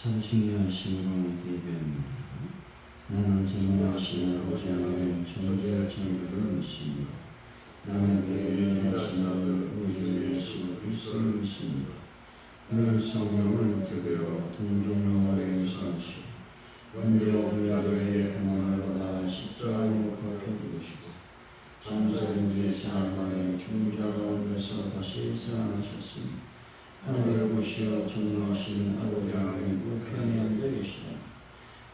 삼신여하심으로 예배합니다. 나는 전능하신 아버지 하나님 천지와 천국을 믿습니다. 나는 예배하신 아들 우리 예수 그리스도를 믿습니다. 그는 성령을 잉태되어 동정녀 마리아에 사시고 원대와 빌라도에게 고난을 받아 십자가에 못 박혀 죽으시고 장사된 지 사흘 만에 죽은 자 가운데서 다시 살아나셨습니다. 하늘에 보시어 전능하신 아버지 하나님 우편에 앉아 계시다.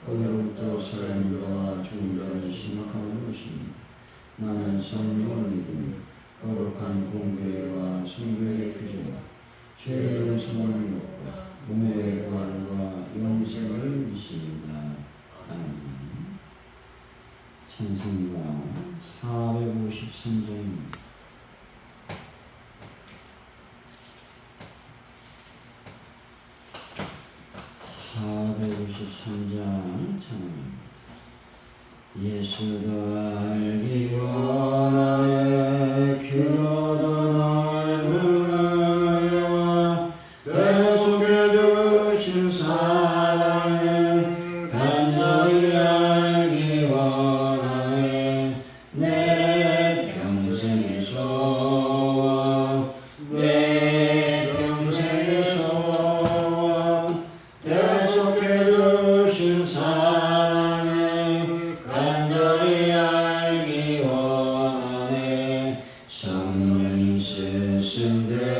거기로부터 살아있는 죽은 자를 심각하는 것입니다. 나는 성령을 믿으며 거룩한 공회와 성령의 규제와 죄의 용서하는 것과 몸의 부활과 영생을 믿습니다. 아멘. 찬송가 453장입니다. 453장 찬양입니다. 예수를 알기 원하네 기도도 넓은 은혜와 때 속에 두신 사랑을 간절히 알기 원하네 내 평생의 소원 내 평생의 소원 때 속에 두신 사랑을 간절히 알기 원하네 성령이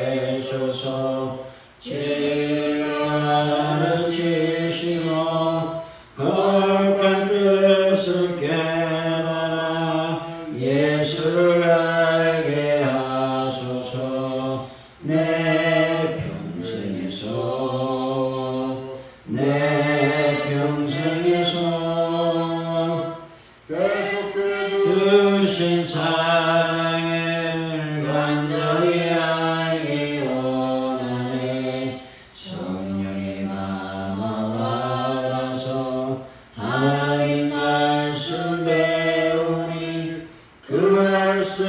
스승되셔서 진리를 가르치시고 거룩한 뜻을 깨달아 예수를 알게 하소서 내 평생의 소원 내 평생의 소원 때 속에 두신 사랑을 간절히 알기 원하네 성령의 감화 받아서 하나님 말씀 배우니 그 말씀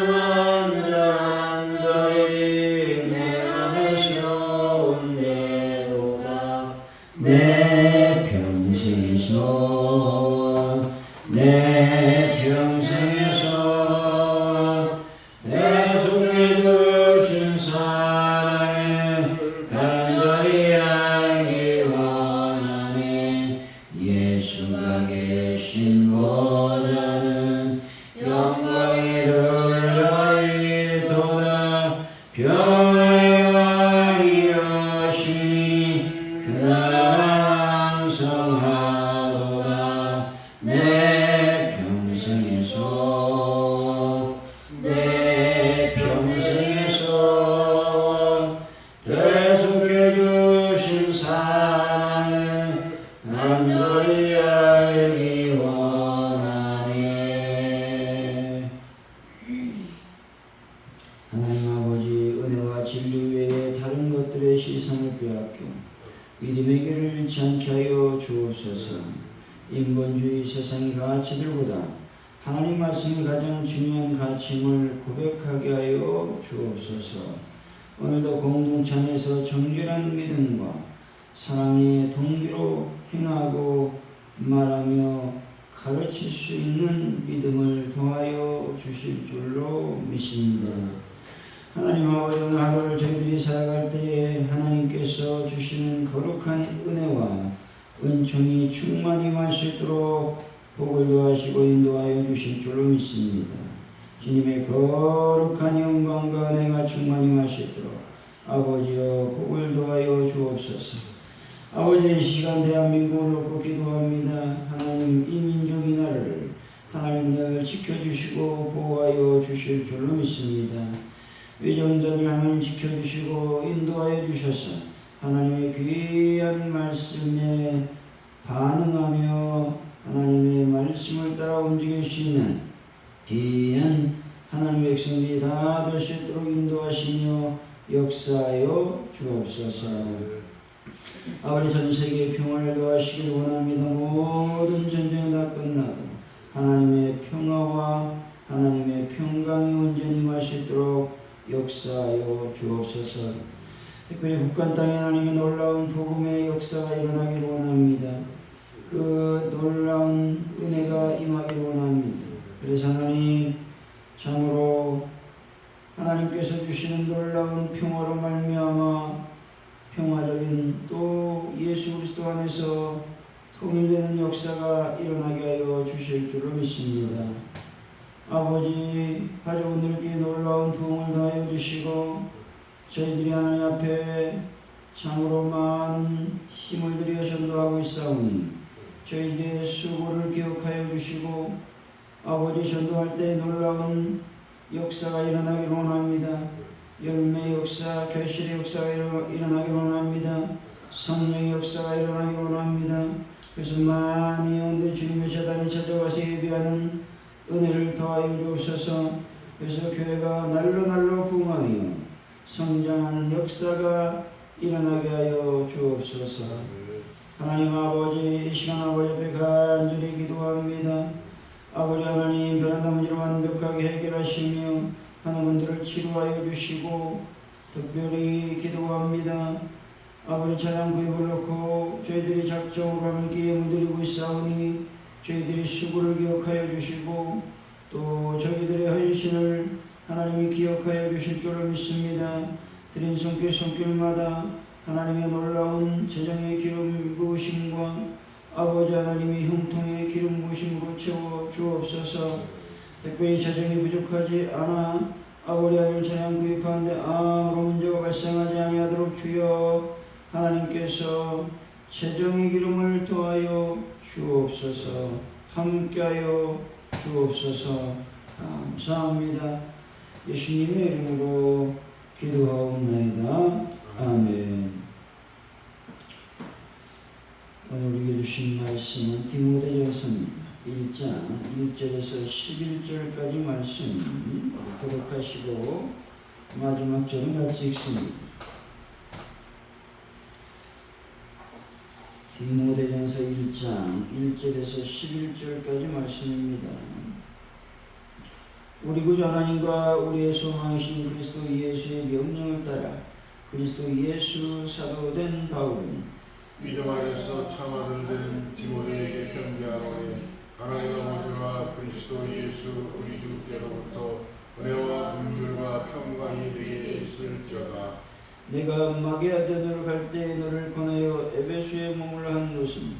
간절히 내 맘에 세운대로가 내 평생의 소원 내 평생의 소원 내 속에 두신 사랑을 간절히 알기 원하네 예수가 계신 보좌는 영광이 돌려이도다 평화의 왕이여시니 그날 왕성하도다 내 평생의 소원 내 평생의 소원 때 속에 주신 사랑을 간절히 알기 원하네. 하나님 아버지 은혜와 진리 외에 다른 것들의 시선을 빼앗겨 믿음의 길을 잃지 않게 하여 주옵소서. 인본주의 세상의 가치들보다 하나님 말씀이 가장 중요한 가치임을 고백하게 하여 주옵소서. 오늘도 공동체 안에서 정결한 믿음과 사랑의 동기로 행하고 말하며 가르칠 수 있는 믿음을 더하여 주실 줄로 믿습니다. 하나님 아버지 오늘 하루를 저희들이 살아갈 때에 하나님께서 주시는 거룩한 은혜와 은총이 충만히 임할 수 있도록 복을 더하시고 인도하여 주실 줄로 믿습니다. 주님의 거룩한 영광과 은혜가 충만히 임할 수 있도록 아버지여 복을 더하여 주옵소서. 아버지 이 시간 대한민국을 놓고 기도합니다. 하나님 이 민족 이 나라를 하나님 늘 지켜주시고 보호하여 주실 줄로 믿습니다. 위정자들 하나님 지켜주시고 인도하여 주셔서 하나님의 귀한 말씀에 반응하며 하나님의 말씀을 따라 움직일 수 있는 귀한 하나님의 백성들이 다 될 수 있도록 인도하시며 역사하여 주옵소서. 아버지 전 세계의 평화를 더하시길 원합니다. 모든 전쟁은 다 끝나고 하나님의 평화와 하나님의 평강이 온전히 임할 수 있도록 역사하여 주옵소서. 특별히 북한 땅에 하나님의 놀라운 복음의 역사가 일어나기를 원합니다. 그 놀라운 은혜가 임하기를 원합니다. 그래서 하나님 참으로 하나님께서 주시는 놀라운 평화로 말미암아 평화적인 또 예수 그리스도 안에서 통일되는 역사가 일어나게 하여 주실 줄로 믿습니다. 아버지, 가족분들께 놀라운 부흥을 더하여 주시고 저희들이 하나님 앞에 참으로 많은 힘을 들여 전도하고 있사오니 저희들의 수고를 기억하여 주시고 아버지 전도할 때 놀라운 역사가 일어나기를 원합니다. 열매의 역사, 결실의 역사가 일어나기를 원합니다. 성령의 역사가 일어나기를 원합니다. 그래서 많이 온데 주님의 재단이 찾아와서 예배하는 은혜를 더하여 주옵소서. 그래서 교회가 날로 부흥하며 성장하는 역사가 일어나게 하여 주옵소서. 하나님 아버지, 이 시간 아버지 앞에 간절히 기도합니다. 아버지 하나님, 변화다 문제를 완벽하게 해결하시며 하는 분들을 치료하여 주시고 특별히 기도합니다. 아버지 찬양 구입을 놓고 저희들이 작정으로 함께 물들이고 있사오니 저희들이 수고를 기억하여 주시고 또 저희들의 헌신을 하나님이 기억하여 주실 줄을 믿습니다. 드린 손길마다 하나님의 놀라운 재정의 기름 부으심과 아버지 하나님의 형통의 기름 부으심으로 채워 주옵소서. 특별히 재정이 부족하지 않아 아버지 하나님 찬양 구입하는데 아무런 문제가 발생하지 아니하도록 주여 하나님께서 재정의 기름을 더하여 주옵소서. 함께하여 주옵소서. 감사합니다. 예수님의 이름으로 기도하옵나이다. 아멘. 오늘 우리에게 주신 말씀은 디모데전서입니다. 1장 1절에서 11절까지 말씀 기록하시고 마지막 절은 같이 읽습니다. 디모데전서 1장 1절에서 11절까지 말씀입니다. 우리 구주 하나님과 우리의 소망이신 그리스도 예수의 명령을 따라 그리스도 예수 사도된 바울은 믿음 안에서 참아를 된 디모데에게 편지하노니 하나님 아버지와 그리스도 예수 우리 주께로부터 은혜와 긍휼과 평강이 네게 있을지어다. 내가 마게도냐로 갈 때 너를 권하여 에베소에 머물러 한 것은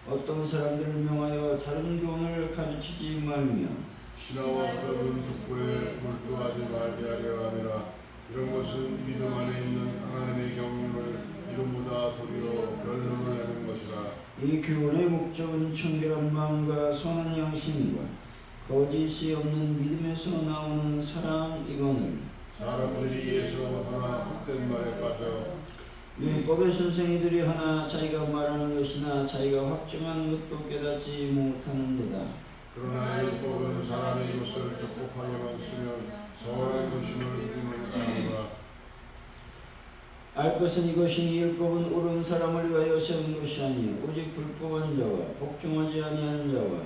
어떤 사람들을 명하여 다른 교훈을 가르치지 말며 신하와 그런 족보에 몰두하지 말게 하려 함이라. 이런 것은 믿음 안에 있는 하나님의 경륜을 이름보다 도리어 변론을 내는 것이라. 이 교훈의 목적은 청결한 마음과 선한 양심과 거짓이 없는 믿음에서 나오는 사랑이거늘 사람들이 예수로 벗어나 헛된 말에 빠져 율법의 선생이들이 하나 자기가 말하는 것이나 자기가 확증하는 것도 깨닫지 못하는도다. 그러나 율법은 사람의 이것을 적법하게만 쓰면 선한 조심을 의무하노라. 알 것은 이것이니 율법은 옳은 사람을 위하여 세운 것이 아니요 오직 불법한 자와 복종하지 아니하는 자와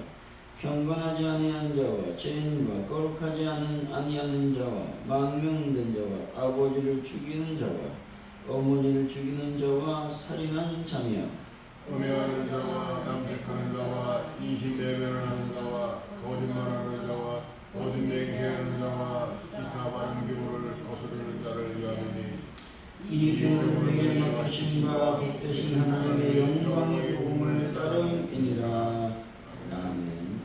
경건하지 아니하는 자와 죄인과 거룩하지 아니하는 자와 망명된 자와 아버지를 죽이는 자와 어머니를 죽이는 자와 살인한 자며 음해하는 자와 남색하는 자와 이신대변을 하는 자와 거짓말하는 자와 거짓 맹세하는 자와 기타 바른 교훈을 거스르는 자를 위함이니 이 교훈은 내게 맡기신 바 복되신 하나님의 영광의 복음을 따름이니라. 아멘.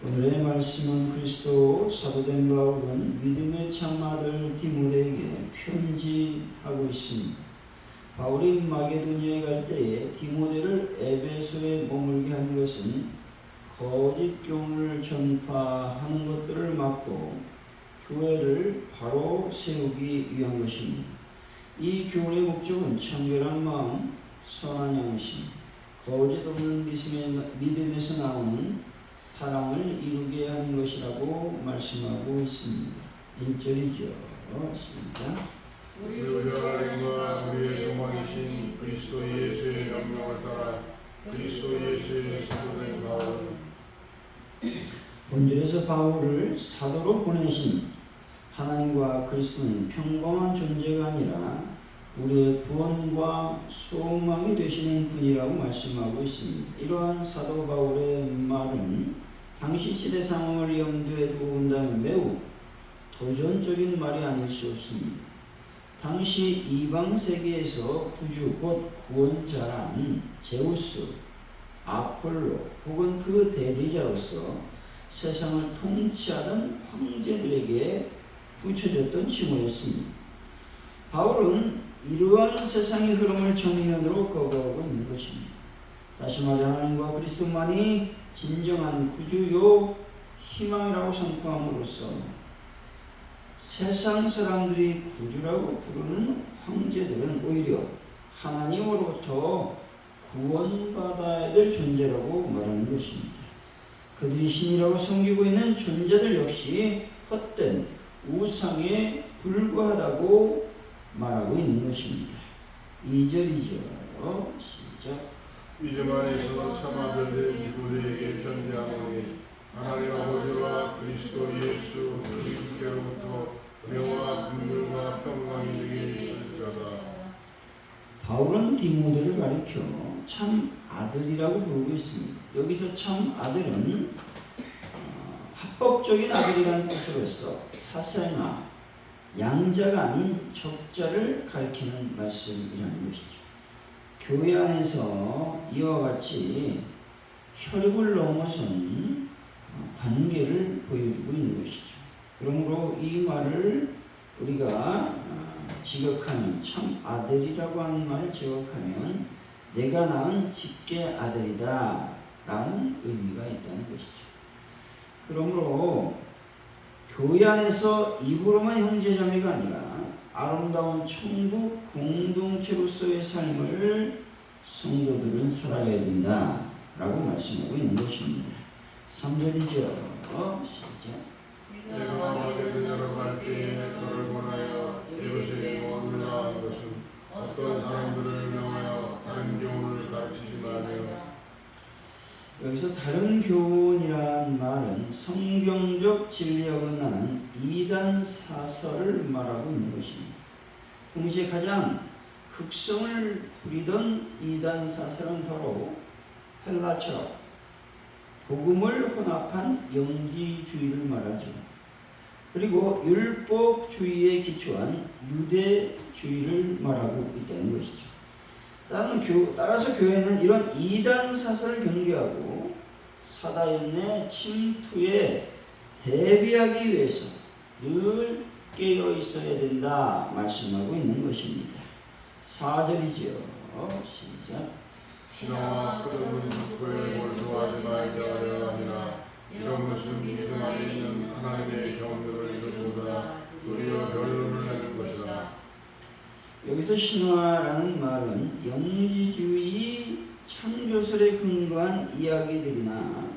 오늘의 말씀은 그리스도 사도된 바울은 믿음의 참 아들 디모데에게 편지하고 있습니다. 바울이 마게도니아에 갈 때에 디모데를 에베소에 머물게 한 것은 거짓 교훈을 전파하는 것들을 막고 교회를 바로 세우기 위한 것입니다. 이 교훈의 목적은 청결한 마음, 선한 양심, 거짓 없는 믿음에서 나오는 사랑을 이루게 하는 것이라고 말씀하고 있습니다. 1절이죠. 시작. 우리 하나님과 우리의 소망이신 그리스도 예수의 명령을 따라 그리스도 예수의 사도된 바울은 본질에서 바울을 사도로 보내신 하나님과 그리스도는 평범한 존재가 아니라 우리의 구원과 소망이 되시는 분이라고 말씀하고 있습니다. 이러한 사도 바울의 말은 당시 시대 상황을 염두에 두고 본다면 매우 도전적인 말이 아닐 수 없습니다. 당시 이방 세계에서 구주 곧 구원자란 제우스, 아폴로 혹은 그 대리자로서 세상을 통치하던 황제들에게 붙여졌던 칭호였습니다. 바울은 이러한 세상의 흐름을 정면으로 거부하고 있는 것입니다. 다시 말해 하나님과 그리스도만이 진정한 구주요 희망이라고 선포함으로써 세상 사람들이 구주라고 부르는 황제들은 오히려 하나님으로부터 구원받아야 될 존재라고 말하는 것입니다. 그들이 신이라고 섬기고 있는 존재들 역시 헛된 우상에 불과하다고 말하고 있는 것입니다. 2절이죠. 시작. 이제만에서 참 아들된 누구에게 편지하노니 하나님 아버지와 그리스도 예수 그리스도께로부터 명화 긍휼과 평강이 내게 있을지어다. 바울은 디모데를 가리켜 참 아들이라고 부르고 있습니다. 여기서 참 아들은 합법적인 아들이라는 뜻으로서 사생아, 양자가 아닌 적자를 가리키는 말씀이라는 것이죠. 교회 안에서 이와 같이 혈육을 넘어선 관계를 보여주고 있는 것이죠. 그러므로 이 말을 우리가 지극하면 참 아들이라고 하는 말을 지극하면 내가 낳은 직계 아들이다 라는 의미가 있다는 것이죠. 그러므로 교회 안에서 입으로만 형제자매가 아니라 아름다운 천국 공동체로서의 삶을 성도들은 살아야 된다 라고 말씀하고 있는 것입니다. 3절이죠. 시작. 내가 마게도 여러 갈 때에 너를 권하여 이것에 머물라 한 것은 어떤 사람들을 명하여 다른 교훈을 가르치지 말며. 여기서 다른 교훈이라는 말은 성경적 진리에 어긋나는 이단 사설을 말하고 있는 것입니다. 동시에 가장 극성을 부리던 이단 사설은 바로 헬라 철학, 복음을 혼합한 영지주의를 말하죠. 그리고 율법주의에 기초한 유대주의를 말하고 있다는 것이죠. 따라서 교회는 이런 이단 사설을 경계하고 사단의 침투에 대비하기 위해서 늘 깨어 있어야 된다 말씀하고 있는 것입니다. 4절이죠. 시작. 신화와 끝없는 축구에 몰두하지 말게 하려 함이라. 이런 것은 믿음 안에 있는 하나님의 경륜을 이루보다 도리어 변론을 내는 것이다. 여기서 신화라는 말은 영지주의 창조설에 근거한 이야기들이나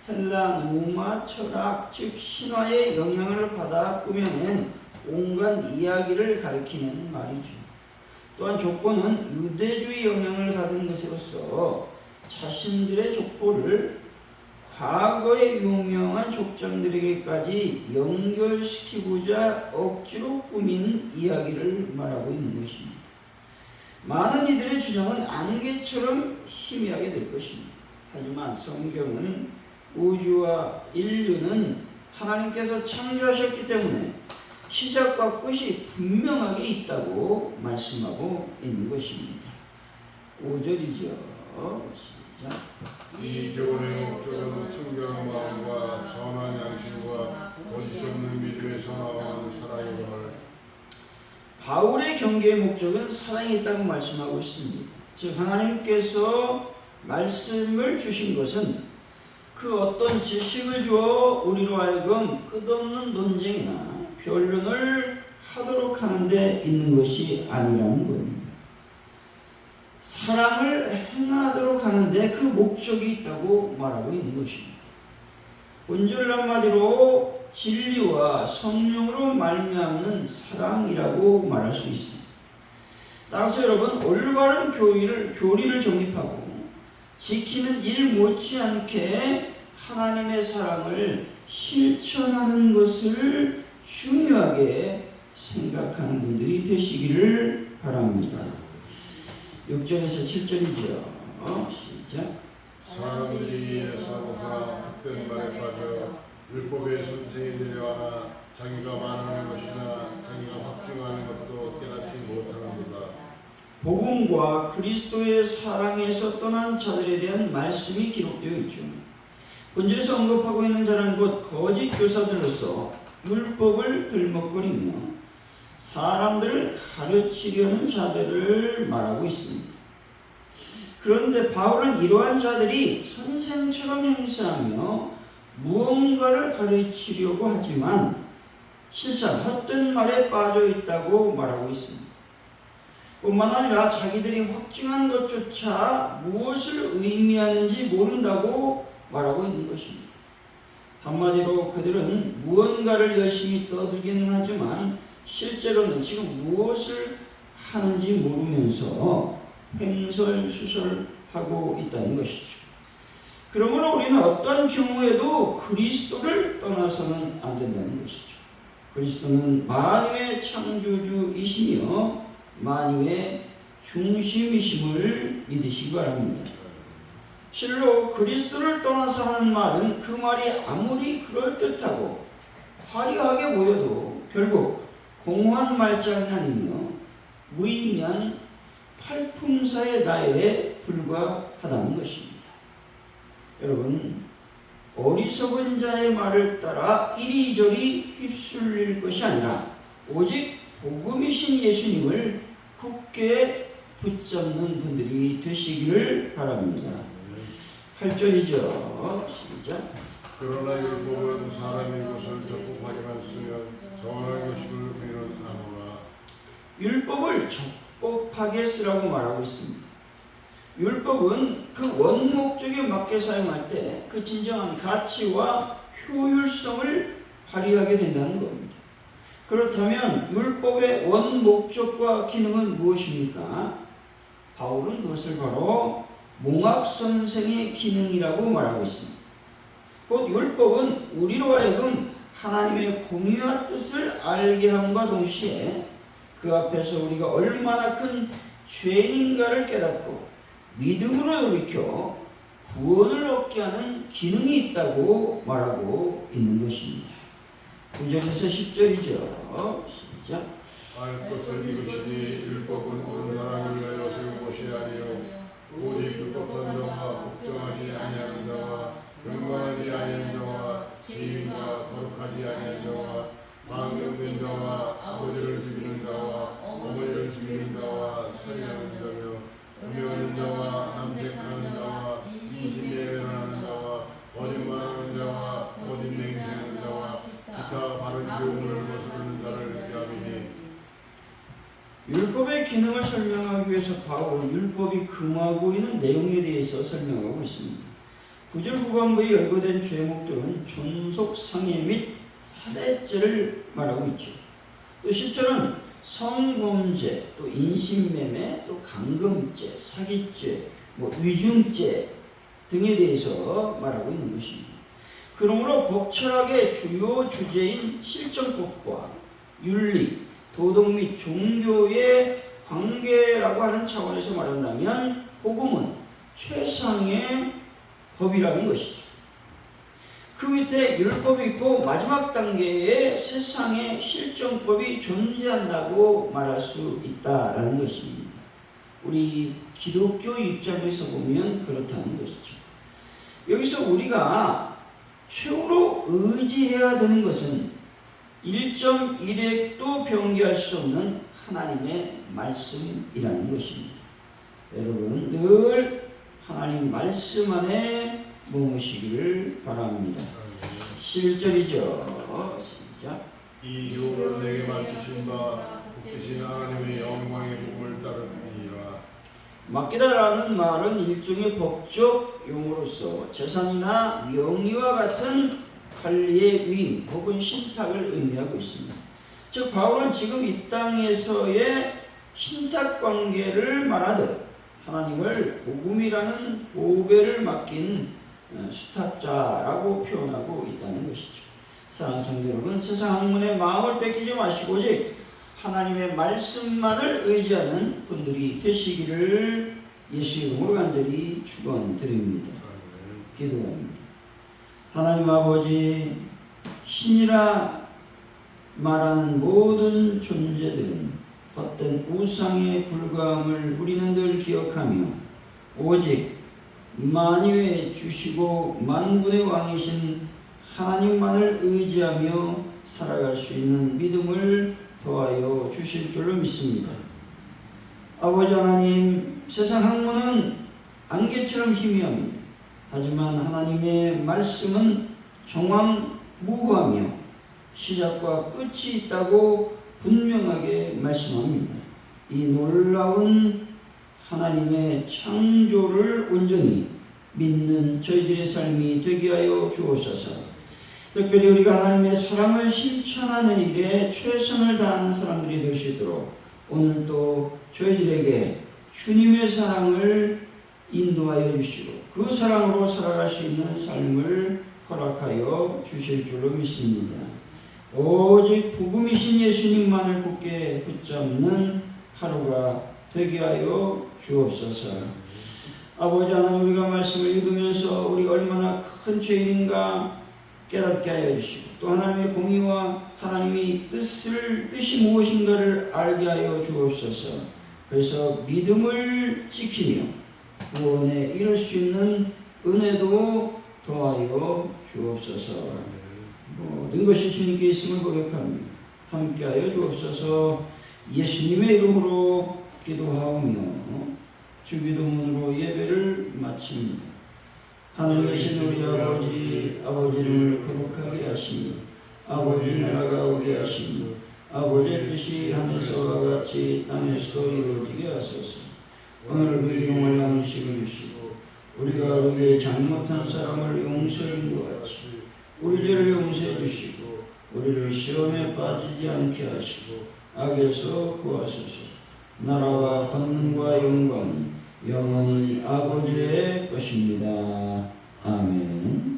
헬라 무마 철학 즉 신화의 영향을 받아 꾸며낸 온갖 이야기를 가리키는 말이죠. 또한 족보는 유대주의 영향을 받은 것으로서 자신들의 족보를 과거의 유명한 족장들에게까지 연결시키고자 억지로 꾸민 이야기를 말하고 있는 것입니다. 많은 이들의 주장은 안개처럼 희미하게 될 것입니다. 하지만 성경은 우주와 인류는 하나님께서 창조하셨기 때문에 시작과 끝이 분명하게 있다고 말씀하고 있는 것입니다. 5절이죠. 시작. 이 교훈의 목적은 청결한 마음과 선한 양심과 거짓 없는 믿음에서 나오는 사랑이거늘. 바울의 경계의 목적은 사랑이 있다고 말씀하고 있습니다. 즉 하나님께서 말씀을 주신 것은 그 어떤 지식을 주어 우리로 하여금 끝없는 논쟁이나 변론을 하도록 하는 데 있는 것이 아니라는 겁니다. 사랑을 행하도록 하는데 그 목적이 있다고 말하고 있는 것입니다. 본질 한마디로 진리와 성령으로 말미암는 사랑이라고 말할 수 있습니다. 따라서 여러분 올바른 교리를 정립하고 지키는 일 못지않게 하나님의 사랑을 실천하는 것을 중요하게 생각하는 분들이 되시기를 바랍니다. 6절에서 7절이죠. 시작. 사람들이 예사로사 헛된 말에 빠져 율법의 선생이 되려하나 자기가 말하는 것이나 자기가 확증하는 것도 깨닫지 못하는도다. 복음과 그리스도의 사랑에서 떠난 자들에 대한 말씀이 기록되어 있죠. 본절에서 언급하고 있는 자는 곧 거짓 교사들로서 율법을 들먹거리며 사람들을 가르치려는 자들을 말하고 있습니다. 그런데 바울은 이러한 자들이 선생처럼 행세하며 무언가를 가르치려고 하지만 실상 헛된 말에 빠져 있다고 말하고 있습니다. 뿐만 아니라 자기들이 확증한 것조차 무엇을 의미하는지 모른다고 말하고 있는 것입니다. 한마디로 그들은 무언가를 열심히 떠들기는 하지만 실제로는 지금 무엇을 하는지 모르면서 횡설수설하고 있다는 것이죠. 그러므로 우리는 어떤 경우에도 그리스도를 떠나서는 안 된다는 것이죠. 그리스도는 만유의 창조주이시며 만유의 중심이심을 믿으시기 바랍니다. 실로 그리스도를 떠나서 하는 말은 그 말이 아무리 그럴듯하고 화려하게 보여도 결국 공허한 말장이 아니며 무의미한 팔품사의 나열에 불과하다는 것입니다. 여러분, 어리석은 자의 말을 따라 이리저리 휩쓸릴 것이 아니라 오직 복음이신 예수님을 굳게 붙잡는 분들이 되시기를 바랍니다. 8절이죠. 시작. 그러나 율법은 사람이 것을 적법하게만 쓰면 정한 것임을 우리는 아노라. 율법을 적법하게 쓰라고 말하고 있습니다. 율법은 그 원목적에 맞게 사용할 때 그 진정한 가치와 효율성을 발휘하게 된다는 겁니다. 그렇다면 율법의 원목적과 기능은 무엇입니까? 바울은 그것을 바로 몽학선생의 기능이라고 말하고 있습니다. 곧 율법은 우리로 하여금 하나님의 공의와 뜻을 알게 함과 동시에 그 앞에서 우리가 얼마나 큰 죄인인가를 깨닫고 믿음으로 돌이켜 구원을 얻게 하는 기능이 있다고 말하고 있는 것입니다. 9절에서 10절이죠. 시작. 알 것은 이것이니 율법은 온 사람을 위하여 세운 것이 아니요 오직 율법한 자와 복종하지 아니하는 자와 경건하지 아니하는 자와 지인과 거룩하지 아니하는 자와 망령된 자와 아버지를 죽이는 자와 어머니를 죽이는 자와 살인하는 자며 음행하는 자와 남색하는 자와 인신매매하는 자와 거짓말하는 자와 거짓 맹세하는 자와 기타 바른 교훈을 거스르는 자를 위함이니. 율법의 기능을 설명하기 위해서 바울은 율법이 금하고 있는 내용에 대해서 설명하고 있습니다. 9절 후반부에 열거된 죄목들은 존속, 상해 및 살해죄를 말하고 있죠. 또 10절은 성범죄, 또 인신매매, 또 강금죄, 사기죄, 위중죄 등에 대해서 말하고 있는 것입니다. 그러므로 복철하게 주요 주제인 실정법과 윤리, 도덕 및 종교의 관계라고 하는 차원에서 말한다면 복음은 최상의 법이라는 것이죠. 그 밑에 율법이 있고 마지막 단계에 세상의 실정법이 존재한다고 말할 수 있다라는 것입니다. 우리 기독교 입장에서 보면 그렇다는 것이죠. 여기서 우리가 최후로 의지해야 되는 것은 1.1핵도 변개할 수 없는 하나님의 말씀이라는 것입니다. 여러분 늘 하나님 말씀 안에 머무시기를 바랍니다. 11절이죠. 시작. 이 교훈을 내게 맡기신 바 복되신 하나님의 영광의 복음을 따르니라. 맡기다라는 말은 일종의 법적 용어로서 재산이나 명의와 같은 관리의 위임 혹은 신탁을 의미하고 있습니다. 즉 바울은 지금 이 땅에서의 신탁 관계를 말하듯 하나님을 복음이라는 보배를 맡긴 수탁자라고 표현하고 있다는 것이죠. 사랑하는 성도 여러분, 세상 학문의 마음을 뺏기지 마시고 오직 하나님의 말씀만을 의지하는 분들이 되시기를 예수 이름으로 간절히 축원드립니다. 기도합니다. 하나님 아버지, 신이라 말하는 모든 존재들은 헛된 우상에 불과함을 우리는 늘 기억하며 오직 만유에 주시고 만군의 왕이신 하나님만을 의지하며 살아갈 수 있는 믿음을 도와여 주실 줄로 믿습니다. 아버지 하나님, 세상 학문은 안개처럼 희미합니다. 하지만 하나님의 말씀은 정황무구하며 시작과 끝이 있다고 분명하게 말씀합니다. 이 놀라운 하나님의 창조를 온전히 믿는 저희들의 삶이 되게 하여 주옵소서. 특별히 우리가 하나님의 사랑을 실천하는 일에 최선을 다하는 사람들이 될 수 있도록 오늘도 저희들에게 주님의 사랑을 인도하여 주시고 그 사랑으로 살아갈 수 있는 삶을 허락하여 주실 줄로 믿습니다. 오직 복음이신 예수님만을 굳게 붙잡는 하루가 되게 하여 주옵소서. 아버지 하나님, 우리가 말씀을 읽으면서 우리가 얼마나 큰 죄인인가 깨닫게 하여 주시고 또 하나님의 공의와 하나님의 뜻이 무엇인가를 알게 하여 주옵소서. 그래서 믿음을 지키며 구원에 이룰 수 있는 은혜도 더하여 주옵소서. 모든 것이 주님께 있음을 고백합니다. 함께하여 주옵소서. 예수님의 이름으로 기도하오며 주기도문으로 예배를 마칩니다. 하늘에 계신 우리 아버지, 아버지 이름을 거룩하게 하시니 아버지 나라가 오게 하시니 아버지의 뜻이 하늘에서와 같이 땅에서도 이루어지게 하소서. 오늘 일용할 양식을 주시고 우리가 우리의 잘못한 사람을 용서해 준 것 같이 우리 죄를 용서해 주시고 우리를 시험에 빠지지 않게 하시고 악에서 구하소서. 나라와 권능과 영광이 영원히 아버지의 것입니다. 아멘.